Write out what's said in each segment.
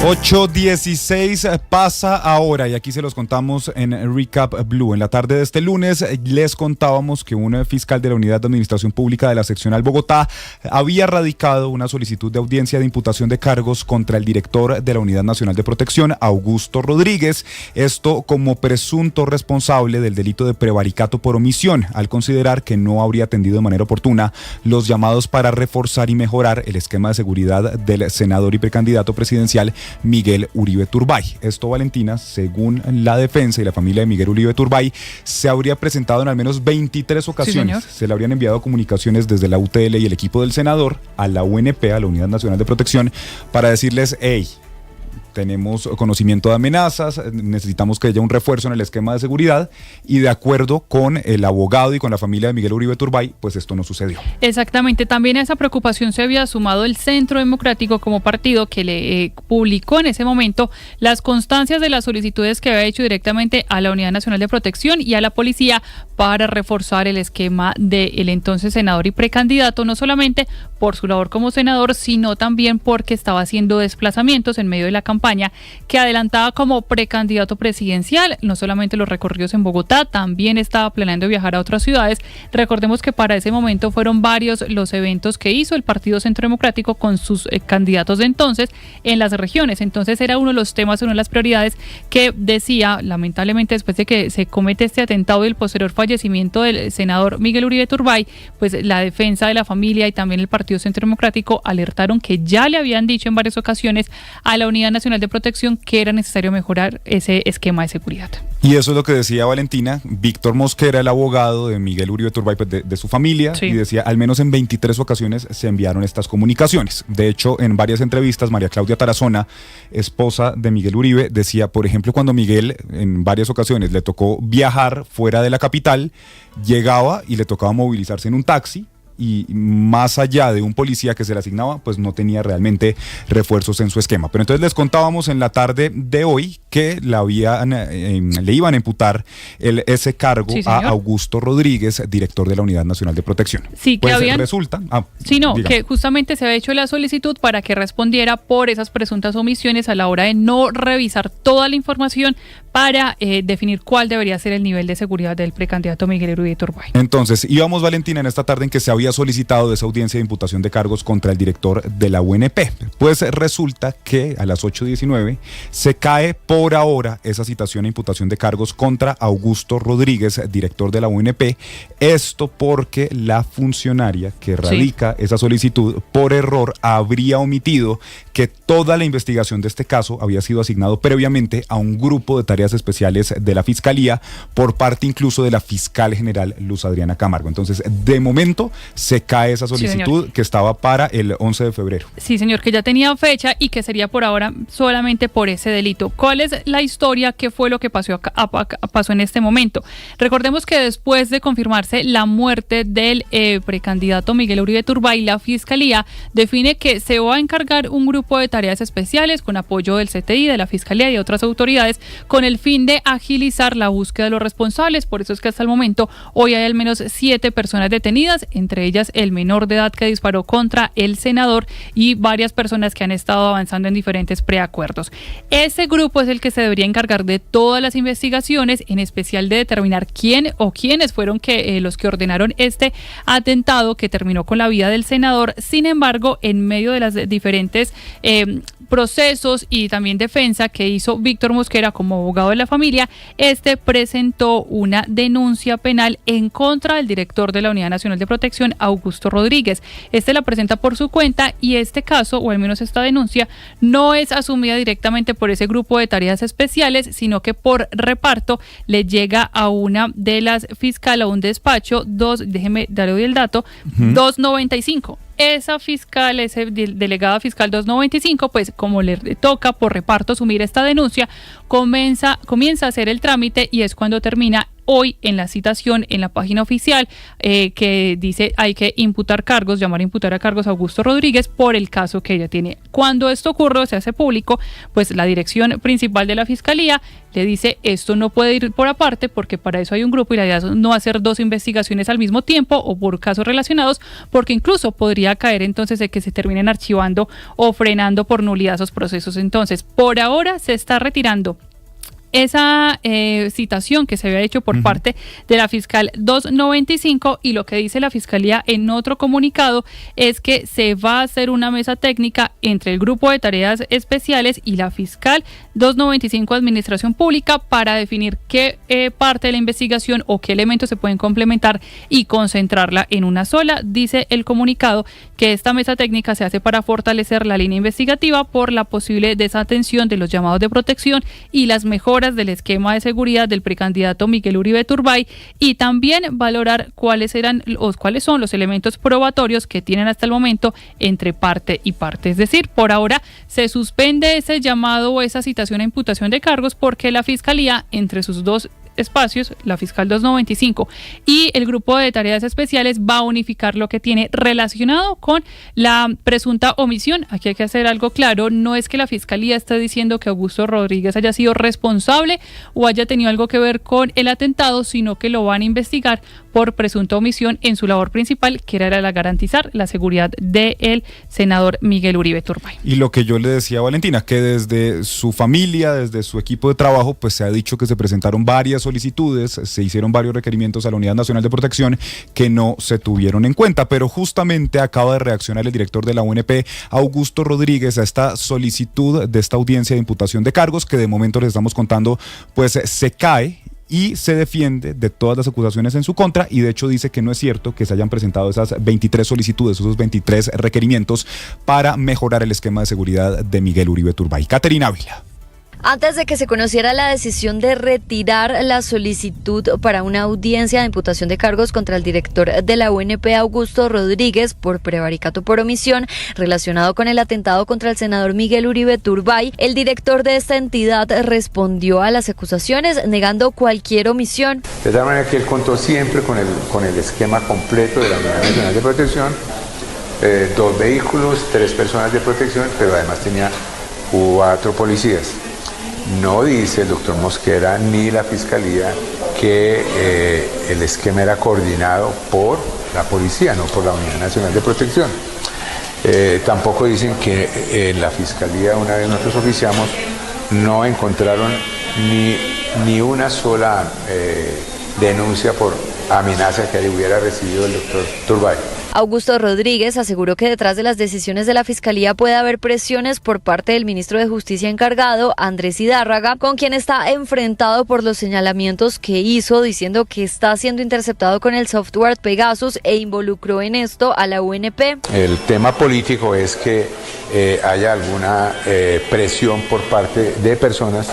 8:16 pasa ahora y aquí se los contamos en Recap Blue. En la tarde de este lunes les contábamos que un fiscal de la Unidad de Administración Pública de la Seccional Bogotá había radicado una solicitud de audiencia de imputación de cargos contra el director de la Unidad Nacional de Protección, Augusto Rodríguez, esto como presunto responsable del delito de prevaricato por omisión, al considerar que no habría atendido de manera oportuna los llamados para reforzar y mejorar el esquema de seguridad del senador y precandidato presidencial Miguel Uribe Turbay. Esto, Valentina, según la defensa y la familia de Miguel Uribe Turbay, se habría presentado en al menos 23 ocasiones. Sí, se le habrían enviado comunicaciones desde la UTL y el equipo del senador a la UNP, a la Unidad Nacional de Protección, para decirles, hey, tenemos conocimiento de amenazas, necesitamos que haya un refuerzo en el esquema de seguridad, y de acuerdo con el abogado y con la familia de Miguel Uribe Turbay, pues esto no sucedió. Exactamente, también a esa preocupación se había sumado el Centro Democrático como partido, que le publicó en ese momento las constancias de las solicitudes que había hecho directamente a la Unidad Nacional de Protección y a la policía para reforzar el esquema del entonces senador y precandidato, no solamente por su labor como senador, sino también porque estaba haciendo desplazamientos en medio de la campaña que adelantaba como precandidato presidencial, no solamente los recorridos en Bogotá, también estaba planeando viajar a otras ciudades. Recordemos que para ese momento fueron varios los eventos que hizo el Partido Centro Democrático con sus candidatos de entonces en las regiones. Entonces era uno de los temas, una de las prioridades que decía, lamentablemente después de que se comete este atentado y el posterior fallecimiento del senador Miguel Uribe Turbay, pues la defensa de la familia y también el Partido Centro Democrático alertaron que ya le habían dicho en varias ocasiones a la Unidad Nacional de Protección que era necesario mejorar ese esquema de seguridad. Y eso es lo que decía Valentina. Víctor Mosquera, el abogado de Miguel Uribe Turbay, pues de su familia, sí. Y decía, al menos en 23 ocasiones se enviaron estas comunicaciones. De hecho, en varias entrevistas, María Claudia Tarazona, esposa de Miguel Uribe, decía, por ejemplo, cuando Miguel en varias ocasiones le tocó viajar fuera de la capital, llegaba y le tocaba movilizarse en un taxi, y más allá de un policía que se le asignaba, pues no tenía realmente refuerzos en su esquema. Pero entonces les contábamos en la tarde de hoy que le iban a imputar ese cargo, sí, a Augusto Rodríguez, director de la Unidad Nacional de Protección. Sí, pues que resulta... que justamente se había hecho la solicitud para que respondiera por esas presuntas omisiones a la hora de no revisar toda la información para definir cuál debería ser el nivel de seguridad del precandidato Miguel Uribe Turbay. Entonces, íbamos, Valentina, en esta tarde en que se había solicitado esa audiencia de imputación de cargos contra el director de la UNP. Pues resulta que a las 8:19 se cae por ahora esa citación e imputación de cargos contra Augusto Rodríguez, director de la UNP. Esto porque la funcionaria que radica esa solicitud por error habría omitido que toda la investigación de este caso había sido asignado previamente a un grupo de tareas especiales de la Fiscalía por parte incluso de la fiscal general Luz Adriana Camargo. Entonces, de momento se cae esa solicitud, sí, que estaba para el 11 de febrero. Sí, señor, que ya tenía fecha y que sería por ahora solamente por ese delito. ¿Cuál es la historia? ¿Qué fue lo que pasó en este momento? Recordemos que después de confirmarse la muerte del precandidato Miguel Uribe Turbay, la Fiscalía define que se va a encargar un grupo de tareas especiales con apoyo del CTI, de la Fiscalía y de otras autoridades con el fin de agilizar la búsqueda de los responsables. Por eso es que hasta el momento hoy hay al menos 7 personas detenidas, entre ellas el menor de edad que disparó contra el senador y varias personas que han estado avanzando en diferentes preacuerdos. Ese grupo es el que se debería encargar de todas las investigaciones, en especial de determinar quién o quiénes fueron los que ordenaron este atentado que terminó con la vida del senador. Sin embargo, en medio de las diferentes procesos y también defensa que hizo Víctor Mosquera como abogado de la familia, presentó una denuncia penal en contra del director de la Unidad Nacional de Protección, Augusto Rodríguez. La presenta por su cuenta y este caso, o al menos esta denuncia, no es asumida directamente por ese grupo de tareas especiales, sino que por reparto le llega a una de las fiscales, a un despacho, déjeme darle hoy el dato, 295. Esa fiscal, delegada fiscal 295, pues como le toca por reparto asumir esta denuncia, comienza a hacer el trámite y es cuando termina hoy en la citación en la página oficial que dice hay que llamar a imputar a cargos a Augusto Rodríguez por el caso que ella tiene. Cuando esto ocurre, se hace público, pues la dirección principal de la Fiscalía le dice esto no puede ir por aparte porque para eso hay un grupo y la idea es no hacer 2 investigaciones al mismo tiempo o por casos relacionados, porque incluso podría caer entonces de que se terminen archivando o frenando por nulidad esos procesos. Entonces, por ahora se está retirando esa citación que se había hecho por parte de la fiscal 295, y lo que dice la Fiscalía en otro comunicado es que se va a hacer una mesa técnica entre el grupo de tareas especiales y la fiscal 295 Administración Pública para definir qué parte de la investigación o qué elementos se pueden complementar y concentrarla en una sola. Dice el comunicado que esta mesa técnica se hace para fortalecer la línea investigativa por la posible desatención de los llamados de protección y las mejoras del esquema de seguridad del precandidato Miguel Uribe Turbay, y también valorar cuáles son los elementos probatorios que tienen hasta el momento entre parte y parte. Es decir, por ahora se suspende ese llamado o esa citación a imputación de cargos porque la Fiscalía, entre sus 2 espacios, la fiscal 295 y el grupo de tareas especiales, va a unificar lo que tiene relacionado con la presunta omisión. Aquí hay que hacer algo claro, no es que la Fiscalía esté diciendo que Augusto Rodríguez haya sido responsable o haya tenido algo que ver con el atentado, sino que lo van a investigar por presunta omisión en su labor principal, que era la garantizar la seguridad del senador Miguel Uribe Turbay. Y lo que yo le decía a Valentina, que desde su familia, desde su equipo de trabajo, pues se ha dicho que se presentaron varias solicitudes, se hicieron varios requerimientos a la Unidad Nacional de Protección que no se tuvieron en cuenta, pero justamente acaba de reaccionar el director de la UNP, Augusto Rodríguez, a esta solicitud de esta audiencia de imputación de cargos que de momento les estamos contando, pues se cae y se defiende de todas las acusaciones en su contra, y de hecho dice que no es cierto que se hayan presentado esas 23 solicitudes, esos 23 requerimientos para mejorar el esquema de seguridad de Miguel Uribe Turbay. Caterina Ávila. Antes de que se conociera la decisión de retirar la solicitud para una audiencia de imputación de cargos contra el director de la UNP, Augusto Rodríguez, por prevaricato por omisión relacionado con el atentado contra el senador Miguel Uribe Turbay, el director de esta entidad respondió a las acusaciones negando cualquier omisión. De tal manera que él contó siempre con el esquema completo de la Unidad Nacional de Protección, 2 vehículos, 3 personas de protección, pero además tenía 4 policías. No dice el doctor Mosquera ni la Fiscalía que el esquema era coordinado por la policía, no por la Unidad Nacional de Protección. Tampoco dicen que en la Fiscalía, una vez nosotros oficiamos, no encontraron ni una sola denuncia por amenaza que hubiera recibido el doctor Turbay. Augusto Rodríguez aseguró que detrás de las decisiones de la Fiscalía puede haber presiones por parte del ministro de Justicia encargado, Andrés Hidárraga, con quien está enfrentado por los señalamientos que hizo, diciendo que está siendo interceptado con el software Pegasus e involucró en esto a la UNP. El tema político es que haya alguna presión por parte de personas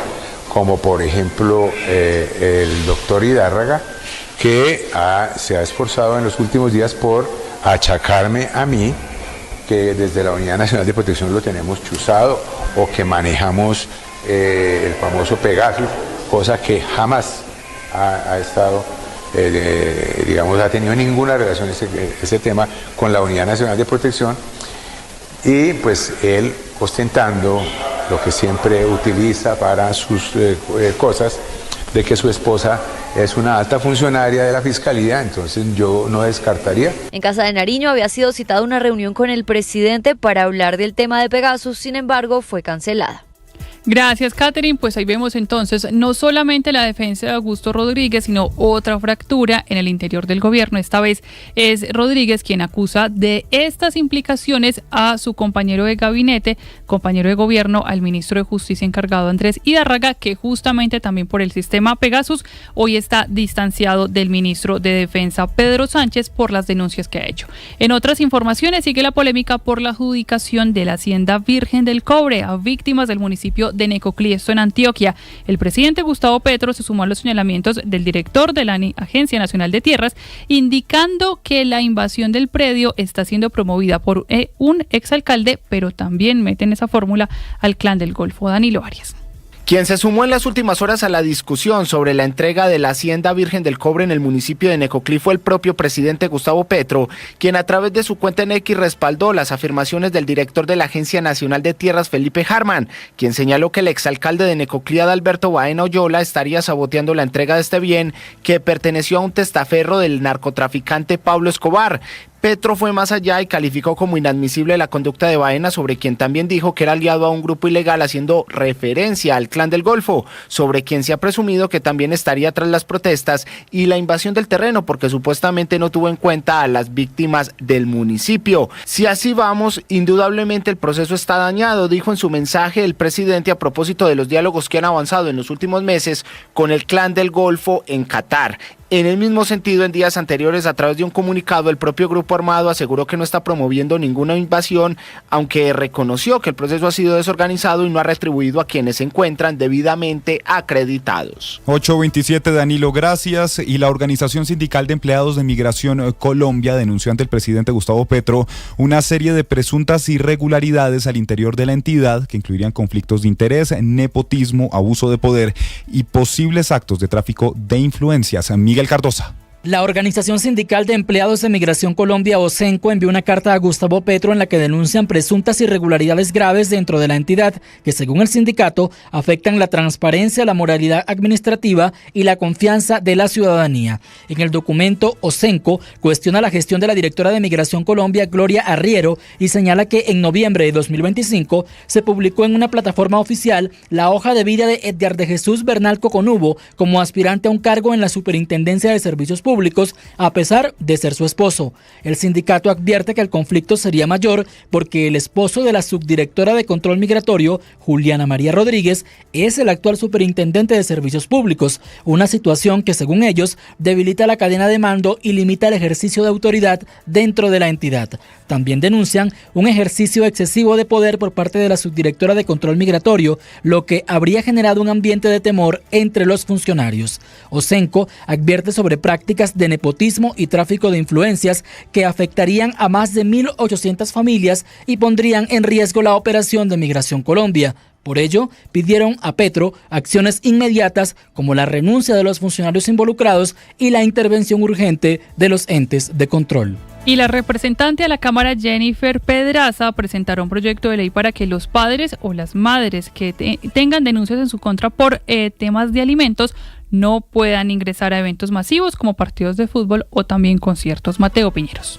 como por ejemplo el doctor Hidárraga, que se ha esforzado en los últimos días por achacarme a mí que desde la Unidad Nacional de Protección lo tenemos chuzado o que manejamos el famoso Pegasus, cosa que jamás ha estado, ha tenido ninguna relación ese tema con la Unidad Nacional de Protección, y pues él ostentando lo que siempre utiliza para sus cosas, de que su esposa es una alta funcionaria de la Fiscalía, entonces yo no descartaría. En Casa de Nariño había sido citada una reunión con el presidente para hablar del tema de Pegasus, sin embargo fue cancelada. Gracias, Catherine. Pues ahí vemos entonces no solamente la defensa de Augusto Rodríguez, sino otra fractura en el interior del gobierno. Esta vez es Rodríguez quien acusa de estas implicaciones a su compañero de gabinete, compañero de gobierno, al ministro de Justicia encargado, Andrés Hidárraga, que justamente también por el sistema Pegasus hoy está distanciado del ministro de Defensa, Pedro Sánchez, por las denuncias que ha hecho. En otras informaciones sigue la polémica por la adjudicación de la Hacienda Virgen del Cobre a víctimas del municipio de Necoclí, esto en Antioquia. El presidente Gustavo Petro se sumó a los señalamientos del director de la Agencia Nacional de Tierras, indicando que la invasión del predio está siendo promovida por un exalcalde, pero también mete en esa fórmula al clan del Golfo. Danilo Arias. Quien se sumó en las últimas horas a la discusión sobre la entrega de la Hacienda Virgen del Cobre en el municipio de Necoclí fue el propio presidente Gustavo Petro, quien a través de su cuenta en X respaldó las afirmaciones del director de la Agencia Nacional de Tierras, Felipe Harman, quien señaló que el exalcalde de Necoclí, Adalberto Baena Oyola, estaría saboteando la entrega de este bien que perteneció a un testaferro del narcotraficante Pablo Escobar. Petro fue más allá y calificó como inadmisible la conducta de Baena, sobre quien también dijo que era aliado a un grupo ilegal, haciendo referencia al Clan del Golfo, sobre quien se ha presumido que también estaría tras las protestas y la invasión del terreno, porque supuestamente no tuvo en cuenta a las víctimas del municipio. Si así vamos, indudablemente el proceso está dañado, dijo en su mensaje el presidente a propósito de los diálogos que han avanzado en los últimos meses con el Clan del Golfo en Qatar. En el mismo sentido, en días anteriores, a través de un comunicado, el propio grupo armado aseguró que no está promoviendo ninguna invasión, aunque reconoció que el proceso ha sido desorganizado y no ha retribuido a quienes se encuentran debidamente acreditados. 8:27, Danilo, gracias. Y la Organización Sindical de Empleados de Migración Colombia denunció ante el presidente Gustavo Petro una serie de presuntas irregularidades al interior de la entidad que incluirían conflictos de interés, nepotismo, abuso de poder y posibles actos de tráfico de influencias. Miguel Cardosa. La Organización Sindical de Empleados de Migración Colombia, OSENCO, envió una carta a Gustavo Petro en la que denuncian presuntas irregularidades graves dentro de la entidad que, según el sindicato, afectan la transparencia, la moralidad administrativa y la confianza de la ciudadanía. En el documento, OSENCO cuestiona la gestión de la directora de Migración Colombia, Gloria Arriero, y señala que en noviembre de 2025 se publicó en una plataforma oficial la hoja de vida de Edgar de Jesús Bernal Coconubo como aspirante a un cargo en la Superintendencia de Servicios Públicos, a pesar de ser su esposo. El sindicato advierte que el conflicto sería mayor porque el esposo de la subdirectora de Control Migratorio, Juliana María Rodríguez, es el actual superintendente de Servicios Públicos, una situación que, según ellos, debilita la cadena de mando y limita el ejercicio de autoridad dentro de la entidad. También denuncian un ejercicio excesivo de poder por parte de la subdirectora de Control Migratorio, lo que habría generado un ambiente de temor entre los funcionarios. OSENCO advierte sobre prácticas de nepotismo y tráfico de influencias que afectarían a más de 1.800 familias y pondrían en riesgo la operación de Migración Colombia. Por ello, pidieron a Petro acciones inmediatas como la renuncia de los funcionarios involucrados y la intervención urgente de los entes de control. Y la representante a la Cámara, Jennifer Pedraza, presentará un proyecto de ley para que los padres o las madres que tengan denuncias en su contra por temas de alimentos no puedan ingresar a eventos masivos como partidos de fútbol o también conciertos. Mateo Piñeros.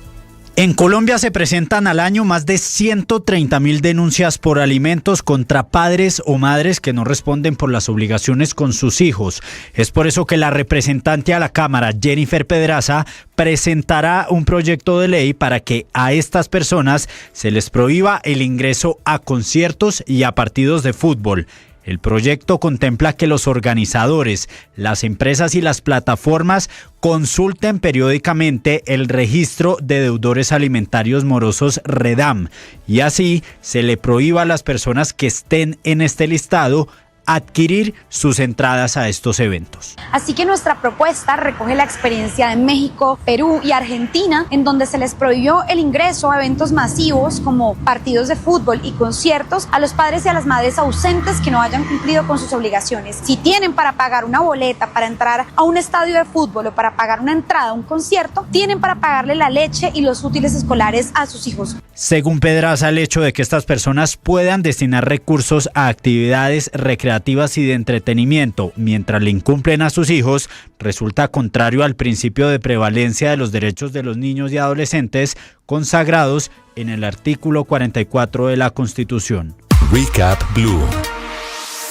En Colombia se presentan al año más de 130.000 denuncias por alimentos contra padres o madres que no responden por las obligaciones con sus hijos. Es por eso que la representante a la Cámara, Jennifer Pedraza, presentará un proyecto de ley para que a estas personas se les prohíba el ingreso a conciertos y a partidos de fútbol. El proyecto contempla que los organizadores, las empresas y las plataformas consulten periódicamente el registro de deudores alimentarios morosos REDAM y así se le prohíba a las personas que estén en este listado adquirir sus entradas a estos eventos. Así que nuestra propuesta recoge la experiencia de México, Perú y Argentina, en donde se les prohibió el ingreso a eventos masivos como partidos de fútbol y conciertos a los padres y a las madres ausentes que no hayan cumplido con sus obligaciones. Si tienen para pagar una boleta para entrar a un estadio de fútbol o para pagar una entrada a un concierto, tienen para pagarle la leche y los útiles escolares a sus hijos. Según Pedraza, el hecho de que estas personas puedan destinar recursos a actividades recreativas y de entretenimiento mientras le incumplen a sus hijos resulta contrario al principio de prevalencia de los derechos de los niños y adolescentes consagrados en el artículo 44 de la Constitución. Recap Blue.